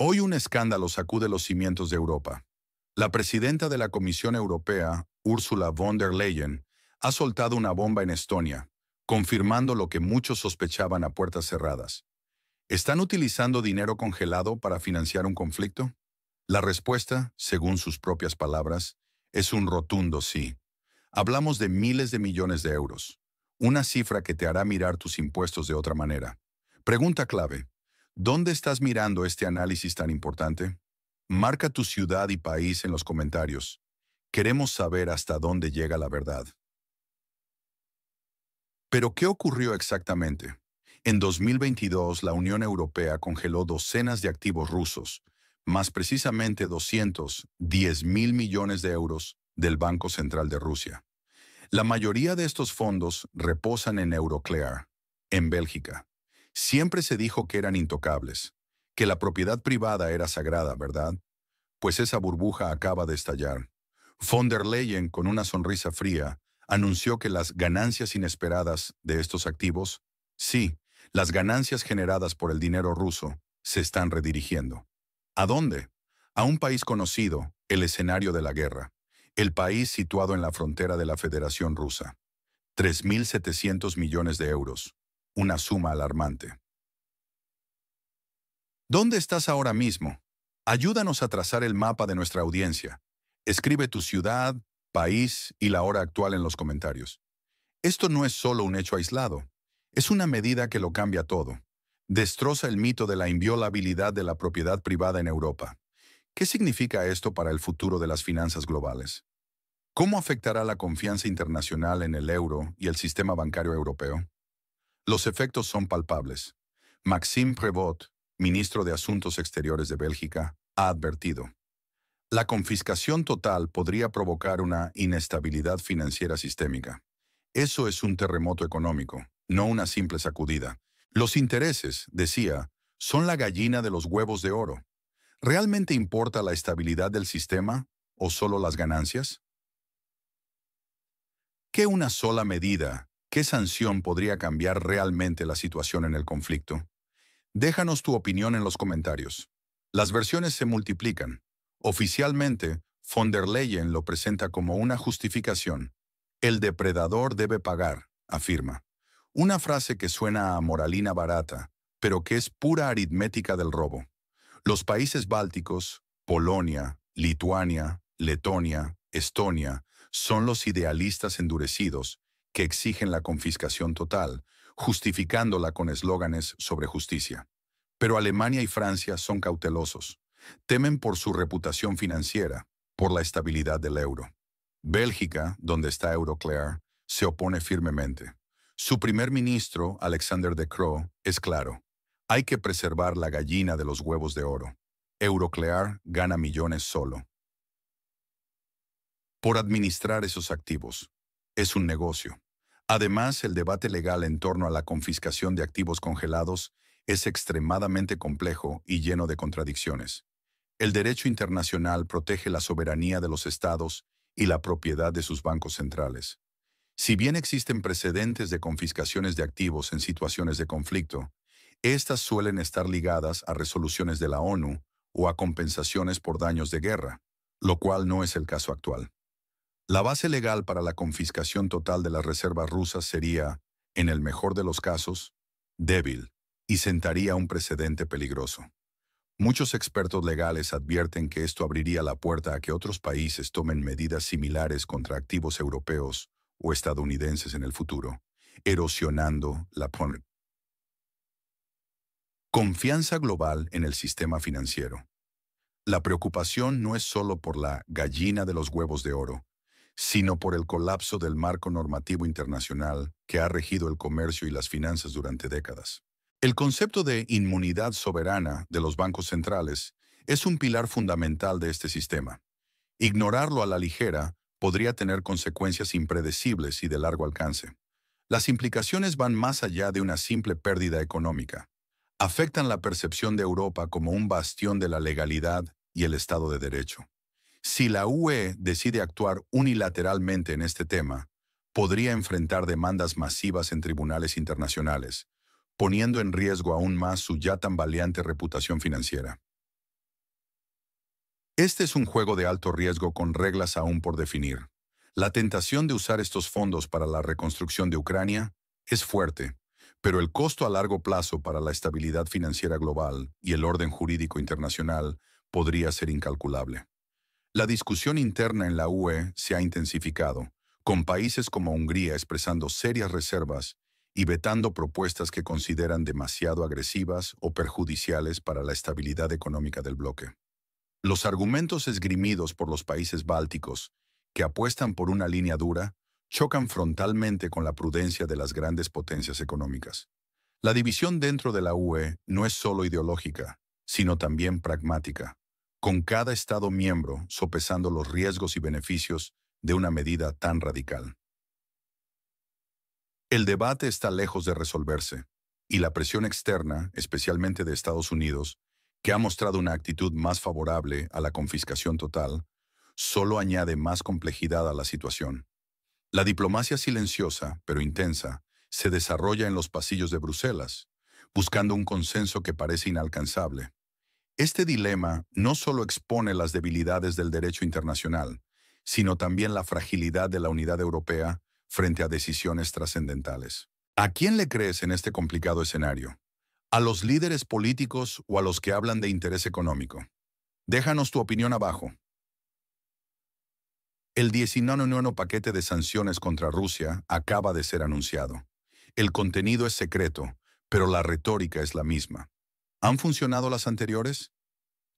Hoy un escándalo sacude los cimientos de Europa. La presidenta de la Comisión Europea, Ursula von der Leyen, ha soltado una bomba en Estonia, confirmando lo que muchos sospechaban a puertas cerradas. ¿Están utilizando dinero congelado para financiar un conflicto? La respuesta, según sus propias palabras, es un rotundo sí. Hablamos de miles de millones de euros, una cifra que te hará mirar tus impuestos de otra manera. Pregunta clave: ¿dónde estás mirando este análisis tan importante? Marca tu ciudad y país en los comentarios. Queremos saber hasta dónde llega la verdad. Pero, ¿qué ocurrió exactamente? En 2022, la Unión Europea congeló docenas de activos rusos, más precisamente 210.000 millones de euros del Banco Central de Rusia. La mayoría de estos fondos reposan en Euroclear, en Bélgica. Siempre se dijo que eran intocables, que la propiedad privada era sagrada, ¿verdad? Pues esa burbuja acaba de estallar. Von der Leyen, con una sonrisa fría, anunció que las ganancias inesperadas de estos activos, sí, las ganancias generadas por el dinero ruso, se están redirigiendo. ¿A dónde? A un país conocido, el escenario de la guerra, el país situado en la frontera de la Federación Rusa. 3.700 millones de euros, una suma alarmante. ¿Dónde estás ahora mismo? Ayúdanos a trazar el mapa de nuestra audiencia. Escribe tu ciudad, país y la hora actual en los comentarios. Esto no es solo un hecho aislado, es una medida que lo cambia todo. Destroza el mito de la inviolabilidad de la propiedad privada en Europa. ¿Qué significa esto para el futuro de las finanzas globales? ¿Cómo afectará la confianza internacional en el euro y el sistema bancario europeo? Los efectos son palpables. Maxime Prévost, ministro de Asuntos Exteriores de Bélgica, ha advertido: la confiscación total podría provocar una inestabilidad financiera sistémica. Eso es un terremoto económico, no una simple sacudida. Los intereses, decía, son la gallina de los huevos de oro. ¿Realmente importa la estabilidad del sistema o solo las ganancias? ¿Qué una sola medida, qué sanción podría cambiar realmente la situación en el conflicto? Déjanos tu opinión en los comentarios. Las versiones se multiplican. Oficialmente, von der Leyen lo presenta como una justificación. El depredador debe pagar, afirma. Una frase que suena a moralina barata, pero que es pura aritmética del robo. Los países bálticos, Polonia, Lituania, Letonia, Estonia, son los idealistas endurecidos que exigen la confiscación total, justificándola con eslóganes sobre justicia. Pero Alemania y Francia son cautelosos. Temen por su reputación financiera, por la estabilidad del euro. Bélgica, donde está Euroclear, se opone firmemente. Su primer ministro, Alexander De Croo, es claro: hay que preservar la gallina de los huevos de oro. Euroclear gana millones solo por administrar esos activos. Es un negocio. Además, el debate legal en torno a la confiscación de activos congelados es extremadamente complejo y lleno de contradicciones. El derecho internacional protege la soberanía de los estados y la propiedad de sus bancos centrales. Si bien existen precedentes de confiscaciones de activos en situaciones de conflicto, estas suelen estar ligadas a resoluciones de la ONU o a compensaciones por daños de guerra, lo cual no es el caso actual. La base legal para la confiscación total de las reservas rusas sería, en el mejor de los casos, débil y sentaría un precedente peligroso. Muchos expertos legales advierten que esto abriría la puerta a que otros países tomen medidas similares contra activos europeos o estadounidenses en el futuro, erosionando la confianza global en el sistema financiero. La preocupación no es solo por la gallina de los huevos de oro, sino por el colapso del marco normativo internacional que ha regido el comercio y las finanzas durante décadas. El concepto de inmunidad soberana de los bancos centrales es un pilar fundamental de este sistema. Ignorarlo a la ligera podría tener consecuencias impredecibles y de largo alcance. Las implicaciones van más allá de una simple pérdida económica. Afectan la percepción de Europa como un bastión de la legalidad y el Estado de Derecho. Si la UE decide actuar unilateralmente en este tema, podría enfrentar demandas masivas en tribunales internacionales, poniendo en riesgo aún más su ya tambaleante reputación financiera. Este es un juego de alto riesgo con reglas aún por definir. La tentación de usar estos fondos para la reconstrucción de Ucrania es fuerte, pero el costo a largo plazo para la estabilidad financiera global y el orden jurídico internacional podría ser incalculable. La discusión interna en la UE se ha intensificado, con países como Hungría expresando serias reservas y vetando propuestas que consideran demasiado agresivas o perjudiciales para la estabilidad económica del bloque. Los argumentos esgrimidos por los países bálticos, que apuestan por una línea dura, chocan frontalmente con la prudencia de las grandes potencias económicas. La división dentro de la UE no es solo ideológica, sino también pragmática, con cada Estado miembro sopesando los riesgos y beneficios de una medida tan radical. El debate está lejos de resolverse, y la presión externa, especialmente de Estados Unidos, que ha mostrado una actitud más favorable a la confiscación total, solo añade más complejidad a la situación. La diplomacia silenciosa, pero intensa, se desarrolla en los pasillos de Bruselas, buscando un consenso que parece inalcanzable. Este dilema no solo expone las debilidades del derecho internacional, sino también la fragilidad de la unidad europea frente a decisiones trascendentales. ¿A quién le crees en este complicado escenario? ¿A los líderes políticos o a los que hablan de interés económico? Déjanos tu opinión abajo. El 19º paquete de sanciones contra Rusia acaba de ser anunciado. El contenido es secreto, pero la retórica es la misma. ¿Han funcionado las anteriores?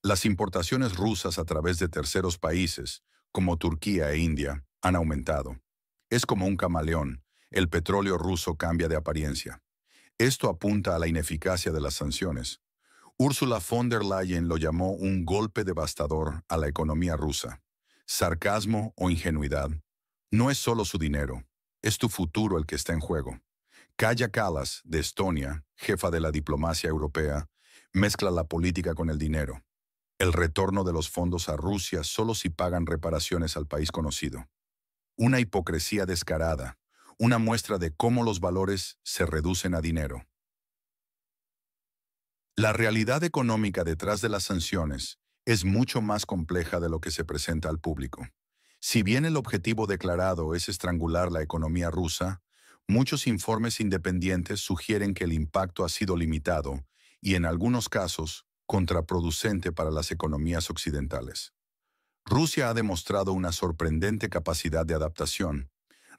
Las importaciones rusas a través de terceros países, como Turquía e India, han aumentado. Es como un camaleón, el petróleo ruso cambia de apariencia. Esto apunta a la ineficacia de las sanciones. Ursula von der Leyen lo llamó un golpe devastador a la economía rusa. Sarcasmo o ingenuidad. No es solo su dinero, es tu futuro el que está en juego. Kaja Kallas, de Estonia, jefa de la diplomacia europea, mezcla la política con el dinero. El retorno de los fondos a Rusia solo si pagan reparaciones al país conocido. Una hipocresía descarada, una muestra de cómo los valores se reducen a dinero. La realidad económica detrás de las sanciones es mucho más compleja de lo que se presenta al público. Si bien el objetivo declarado es estrangular la economía rusa, muchos informes independientes sugieren que el impacto ha sido limitado y, en algunos casos, contraproducente para las economías occidentales. Rusia ha demostrado una sorprendente capacidad de adaptación,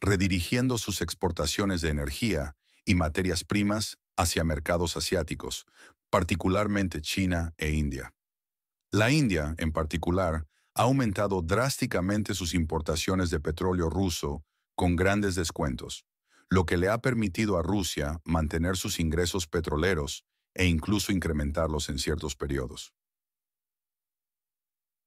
redirigiendo sus exportaciones de energía y materias primas hacia mercados asiáticos, particularmente China e India. La India, en particular, ha aumentado drásticamente sus importaciones de petróleo ruso con grandes descuentos, lo que le ha permitido a Rusia mantener sus ingresos petroleros e incluso incrementarlos en ciertos periodos.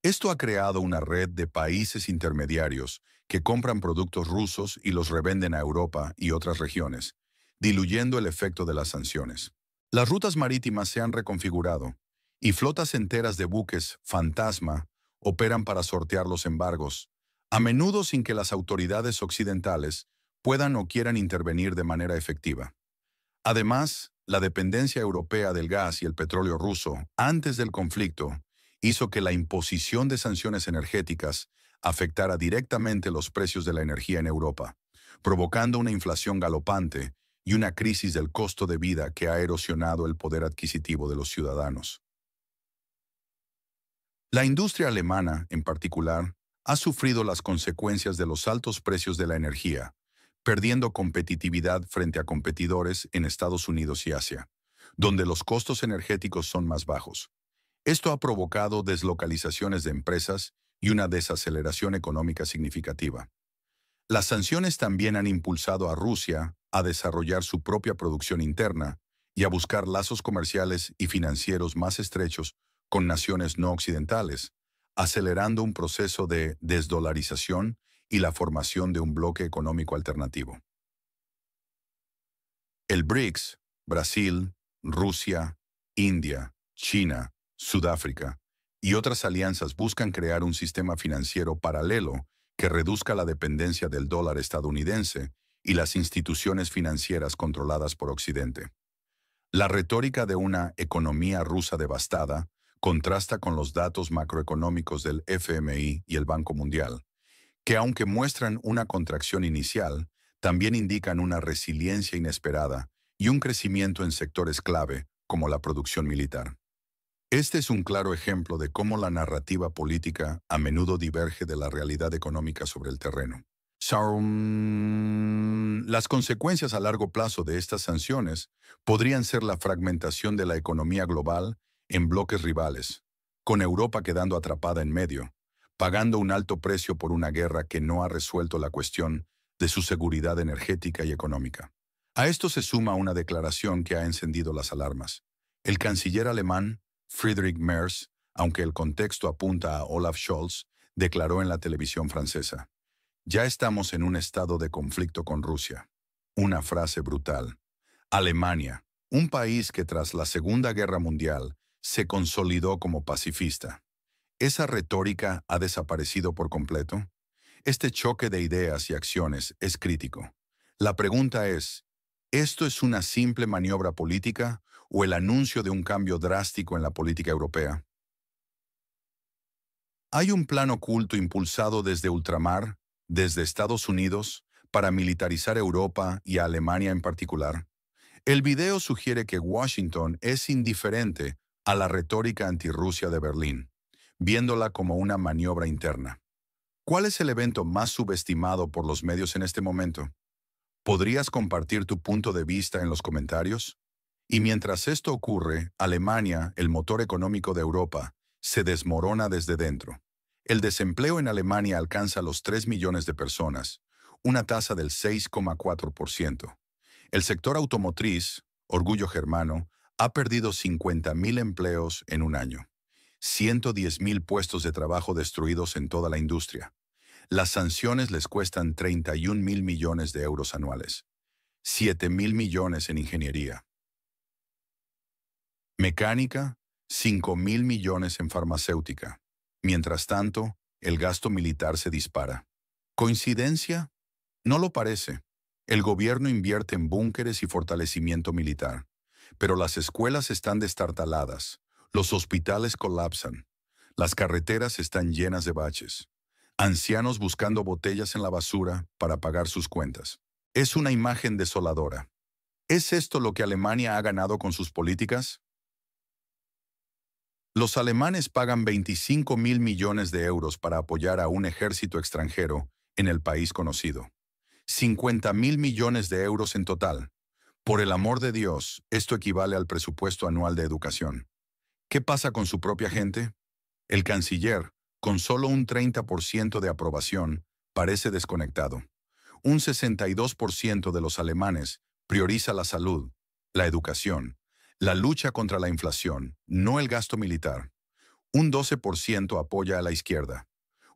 Esto ha creado una red de países intermediarios que compran productos rusos y los revenden a Europa y otras regiones, diluyendo el efecto de las sanciones. Las rutas marítimas se han reconfigurado y flotas enteras de buques fantasma operan para sortear los embargos, a menudo sin que las autoridades occidentales puedan o quieran intervenir de manera efectiva. Además, la dependencia europea del gas y el petróleo ruso antes del conflicto hizo que la imposición de sanciones energéticas afectara directamente los precios de la energía en Europa, provocando una inflación galopante y una crisis del costo de vida que ha erosionado el poder adquisitivo de los ciudadanos. La industria alemana, en particular, ha sufrido las consecuencias de los altos precios de la energía, perdiendo competitividad frente a competidores en Estados Unidos y Asia, donde los costos energéticos son más bajos. Esto ha provocado deslocalizaciones de empresas y una desaceleración económica significativa. Las sanciones también han impulsado a Rusia a desarrollar su propia producción interna y a buscar lazos comerciales y financieros más estrechos con naciones no occidentales, acelerando un proceso de desdolarización y la formación de un bloque económico alternativo. El BRICS, Brasil, Rusia, India, China, Sudáfrica y otras alianzas buscan crear un sistema financiero paralelo que reduzca la dependencia del dólar estadounidense y las instituciones financieras controladas por Occidente. La retórica de una economía rusa devastada Contrasta con los datos macroeconómicos del FMI y el Banco Mundial, que aunque muestran una contracción inicial, también indican una resiliencia inesperada y un crecimiento en sectores clave, como la producción militar. Este es un claro ejemplo de cómo la narrativa política a menudo diverge de la realidad económica sobre el terreno. Las consecuencias a largo plazo de estas sanciones podrían ser la fragmentación de la economía global en bloques rivales, con Europa quedando atrapada en medio, pagando un alto precio por una guerra que no ha resuelto la cuestión de su seguridad energética y económica. A esto se suma una declaración que ha encendido las alarmas. El canciller alemán, Friedrich Merz, aunque el contexto apunta a Olaf Scholz, declaró en la televisión francesa: "Ya estamos en un estado de conflicto con Rusia". Una frase brutal. Alemania, un país que tras la Segunda Guerra Mundial se consolidó como pacifista. ¿Esa retórica ha desaparecido por completo? Este choque de ideas y acciones es crítico. La pregunta es, ¿esto es una simple maniobra política o el anuncio de un cambio drástico en la política europea? Hay un plan oculto impulsado desde ultramar, desde Estados Unidos, para militarizar Europa y a Alemania en particular. El video sugiere que Washington es indiferente a la retórica antirrusia de Berlín, viéndola como una maniobra interna. ¿Cuál es el evento más subestimado por los medios en este momento? ¿Podrías compartir tu punto de vista en los comentarios? Y mientras esto ocurre, Alemania, el motor económico de Europa, se desmorona desde dentro. El desempleo en Alemania alcanza los 3 millones de personas, una tasa del 6,4%. El sector automotriz, orgullo germano, ha perdido 50.000 empleos en un año. 110.000 puestos de trabajo destruidos en toda la industria. Las sanciones les cuestan 31.000 millones de euros anuales. 7.000 millones en ingeniería. Mecánica, 5.000 millones en farmacéutica. Mientras tanto, el gasto militar se dispara. ¿Coincidencia? No lo parece. El gobierno invierte en búnkeres y fortalecimiento militar, pero las escuelas están destartaladas, los hospitales colapsan, las carreteras están llenas de baches, ancianos buscando botellas en la basura para pagar sus cuentas. Es una imagen desoladora. ¿Es esto lo que Alemania ha ganado con sus políticas? Los alemanes pagan 25.000 millones de euros para apoyar a un ejército extranjero en el país conocido. 50.000 millones de euros en total. Por el amor de Dios, esto equivale al presupuesto anual de educación. ¿Qué pasa con su propia gente? El canciller, con solo un 30% de aprobación, parece desconectado. Un 62% de los alemanes prioriza la salud, la educación, la lucha contra la inflación, no el gasto militar. Un 12% apoya a la izquierda.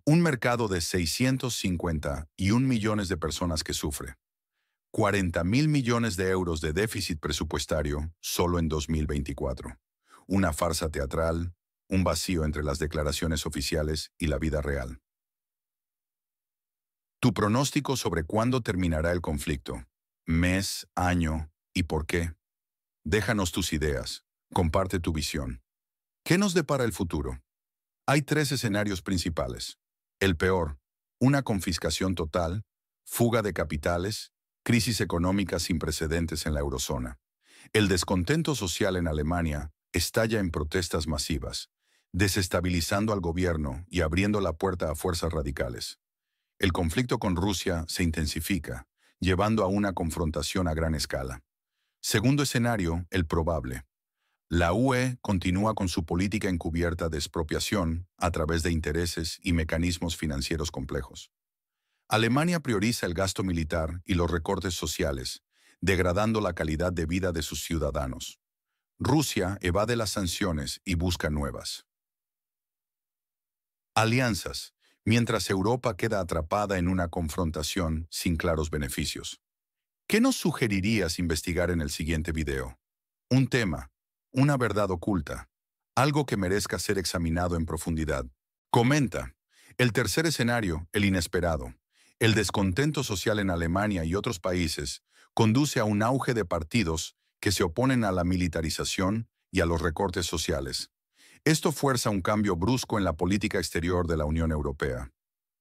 Un mercado de 651 millones de personas que sufre. 40.000 millones de euros de déficit presupuestario solo en 2024. Una farsa teatral, un vacío entre las declaraciones oficiales y la vida real. Tu pronóstico sobre cuándo terminará el conflicto, mes, año y por qué. Déjanos tus ideas, comparte tu visión. ¿Qué nos depara el futuro? Hay 3 escenarios principales. El peor, una confiscación total, fuga de capitales, crisis económica sin precedentes en la eurozona. El descontento social en Alemania estalla en protestas masivas, desestabilizando al gobierno y abriendo la puerta a fuerzas radicales. El conflicto con Rusia se intensifica, llevando a una confrontación a gran escala. Segundo escenario, el probable. La UE continúa con su política encubierta de expropiación a través de intereses y mecanismos financieros complejos. Alemania prioriza el gasto militar y los recortes sociales, degradando la calidad de vida de sus ciudadanos. Rusia evade las sanciones y busca nuevas. Alianzas, mientras Europa queda atrapada en una confrontación sin claros beneficios. ¿Qué nos sugerirías investigar en el siguiente video? Un tema, una verdad oculta, algo que merezca ser examinado en profundidad. Comenta. El tercer escenario, el inesperado. El descontento social en Alemania y otros países conduce a un auge de partidos que se oponen a la militarización y a los recortes sociales. Esto fuerza un cambio brusco en la política exterior de la Unión Europea.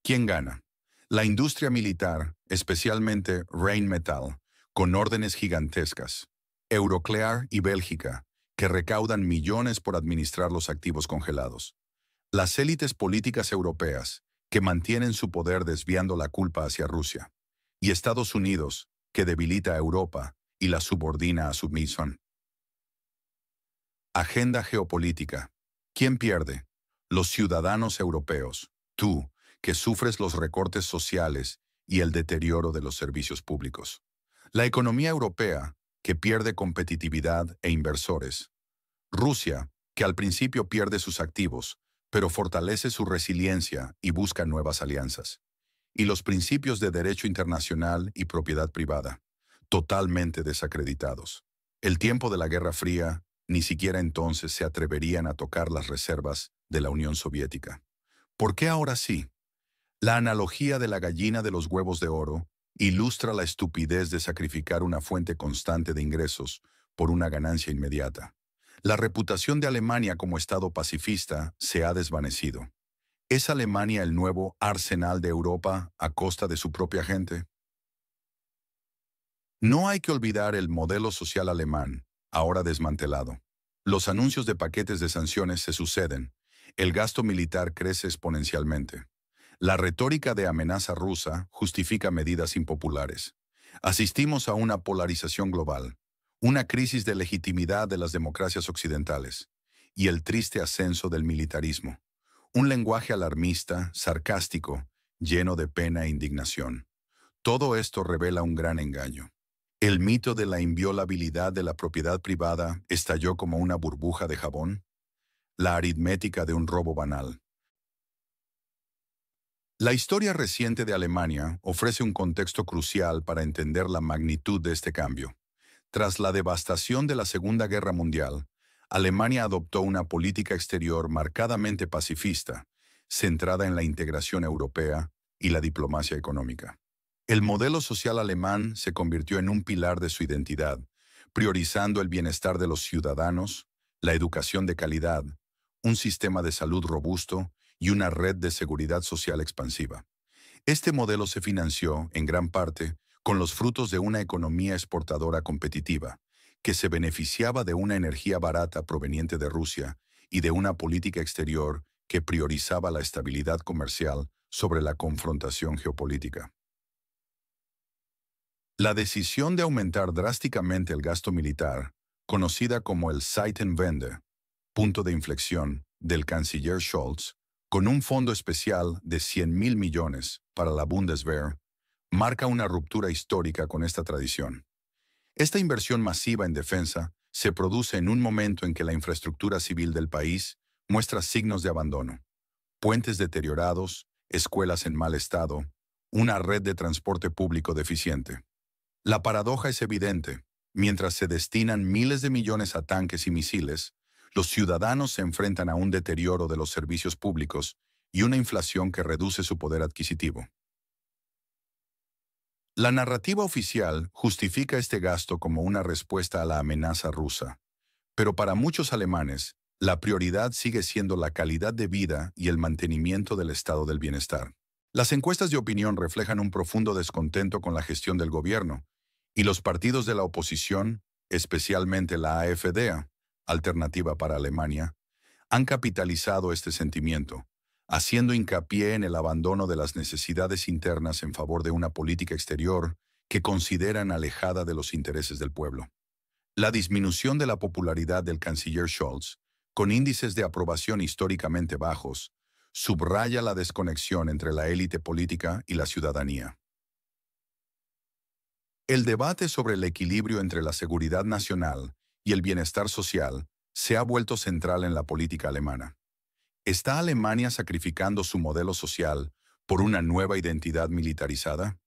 ¿Quién gana? La industria militar, especialmente Rheinmetall, con órdenes gigantescas. Euroclear y Bélgica, que recaudan millones por administrar los activos congelados. Las élites políticas europeas, que mantienen su poder desviando la culpa hacia Rusia. Y Estados Unidos, que debilita a Europa y la subordina a submisión. Agenda geopolítica. ¿Quién pierde? Los ciudadanos europeos. Tú, que sufres los recortes sociales y el deterioro de los servicios públicos. La economía europea, que pierde competitividad e inversores. Rusia, que al principio pierde sus activos, pero fortalece su resiliencia y busca nuevas alianzas. Y los principios de derecho internacional y propiedad privada, totalmente desacreditados. El tiempo de la Guerra Fría, ni siquiera entonces se atreverían a tocar las reservas de la Unión Soviética. ¿Por qué ahora sí? La analogía de la gallina de los huevos de oro ilustra la estupidez de sacrificar una fuente constante de ingresos por una ganancia inmediata. La reputación de Alemania como Estado pacifista se ha desvanecido. ¿Es Alemania el nuevo arsenal de Europa a costa de su propia gente? No hay que olvidar el modelo social alemán, ahora desmantelado. Los anuncios de paquetes de sanciones se suceden. El gasto militar crece exponencialmente. La retórica de amenaza rusa justifica medidas impopulares. Asistimos a una polarización global, una crisis de legitimidad de las democracias occidentales y el triste ascenso del militarismo. Un lenguaje alarmista, sarcástico, lleno de pena e indignación. Todo esto revela un gran engaño. El mito de la inviolabilidad de la propiedad privada estalló como una burbuja de jabón. La aritmética de un robo banal. La historia reciente de Alemania ofrece un contexto crucial para entender la magnitud de este cambio. Tras la devastación de la Segunda Guerra Mundial, Alemania adoptó una política exterior marcadamente pacifista, centrada en la integración europea y la diplomacia económica. El modelo social alemán se convirtió en un pilar de su identidad, priorizando el bienestar de los ciudadanos, la educación de calidad, un sistema de salud robusto y una red de seguridad social expansiva. Este modelo se financió, en gran parte, con los frutos de una economía exportadora competitiva, que se beneficiaba de una energía barata proveniente de Rusia y de una política exterior que priorizaba la estabilidad comercial sobre la confrontación geopolítica. La decisión de aumentar drásticamente el gasto militar, conocida como el Zeitenwende, punto de inflexión, del canciller Scholz, con un fondo especial de 100.000 millones para la Bundeswehr, marca una ruptura histórica con esta tradición. Esta inversión masiva en defensa se produce en un momento en que la infraestructura civil del país muestra signos de abandono. Puentes deteriorados, escuelas en mal estado, una red de transporte público deficiente. La paradoja es evidente. Mientras se destinan miles de millones a tanques y misiles, los ciudadanos se enfrentan a un deterioro de los servicios públicos y una inflación que reduce su poder adquisitivo. La narrativa oficial justifica este gasto como una respuesta a la amenaza rusa, pero para muchos alemanes, la prioridad sigue siendo la calidad de vida y el mantenimiento del estado del bienestar. Las encuestas de opinión reflejan un profundo descontento con la gestión del gobierno, y los partidos de la oposición, especialmente la AfD, Alternativa para Alemania, han capitalizado este sentimiento, haciendo hincapié en el abandono de las necesidades internas en favor de una política exterior que consideran alejada de los intereses del pueblo. La disminución de la popularidad del canciller Scholz, con índices de aprobación históricamente bajos, subraya la desconexión entre la élite política y la ciudadanía. El debate sobre el equilibrio entre la seguridad nacional y el bienestar social se ha vuelto central en la política alemana. ¿Está Alemania sacrificando su modelo social por una nueva identidad militarizada?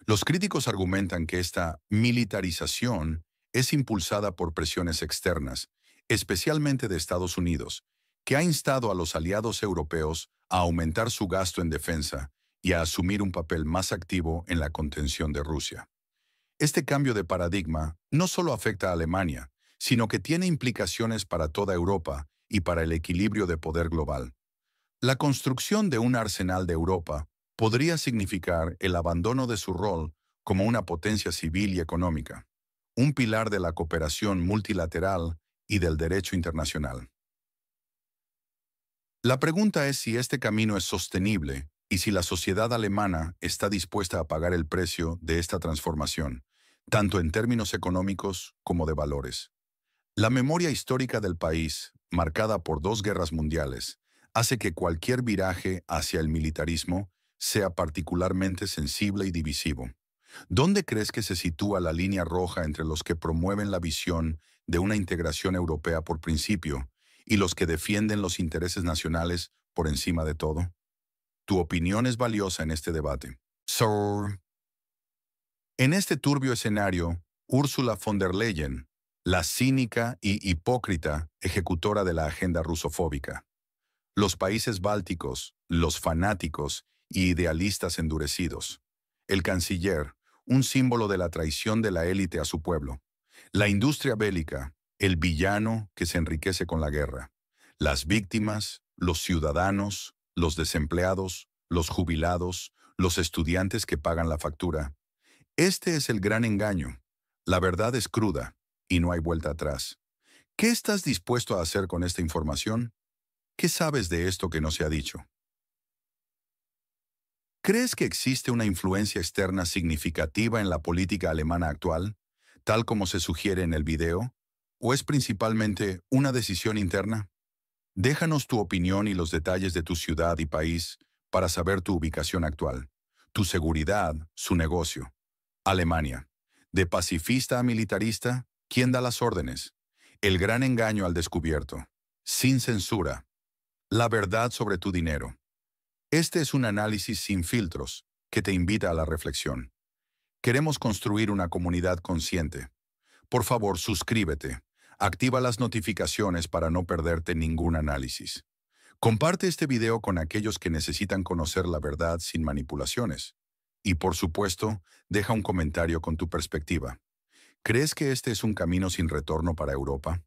Los críticos argumentan que esta militarización es impulsada por presiones externas, especialmente de Estados Unidos, que ha instado a los aliados europeos a aumentar su gasto en defensa y a asumir un papel más activo en la contención de Rusia. Este cambio de paradigma no solo afecta a Alemania, sino que tiene implicaciones para toda Europa y para el equilibrio de poder global. La construcción de un arsenal de Europa podría significar el abandono de su rol como una potencia civil y económica, un pilar de la cooperación multilateral y del derecho internacional. La pregunta es si este camino es sostenible y si la sociedad alemana está dispuesta a pagar el precio de esta transformación, tanto en términos económicos como de valores. La memoria histórica del país, marcada por dos guerras mundiales, hace que cualquier viraje hacia el militarismo sea particularmente sensible y divisivo. ¿Dónde crees que se sitúa la línea roja entre los que promueven la visión de una integración europea por principio y los que defienden los intereses nacionales por encima de todo? Tu opinión es valiosa en este debate. En este turbio escenario, Ursula von der Leyen, la cínica y hipócrita ejecutora de la agenda rusofóbica. Los países bálticos, los fanáticos y idealistas endurecidos. El canciller, un símbolo de la traición de la élite a su pueblo. La industria bélica, el villano que se enriquece con la guerra. Las víctimas, los ciudadanos, los desempleados, los jubilados, los estudiantes que pagan la factura. Este es el gran engaño. La verdad es cruda y no hay vuelta atrás. ¿Qué estás dispuesto a hacer con esta información? ¿Qué sabes de esto que no se ha dicho? ¿Crees que existe una influencia externa significativa en la política alemana actual, tal como se sugiere en el video? ¿O es principalmente una decisión interna? Déjanos tu opinión y los detalles de tu ciudad y país para saber tu ubicación actual, tu seguridad, su negocio. Alemania. De pacifista a militarista, ¿quién da las órdenes? El gran engaño al descubierto. Sin censura. La verdad sobre tu dinero. Este es un análisis sin filtros que te invita a la reflexión. Queremos construir una comunidad consciente. Por favor, suscríbete. Activa las notificaciones para no perderte ningún análisis. Comparte este video con aquellos que necesitan conocer la verdad sin manipulaciones. Y por supuesto, deja un comentario con tu perspectiva. ¿Crees que este es un camino sin retorno para Europa?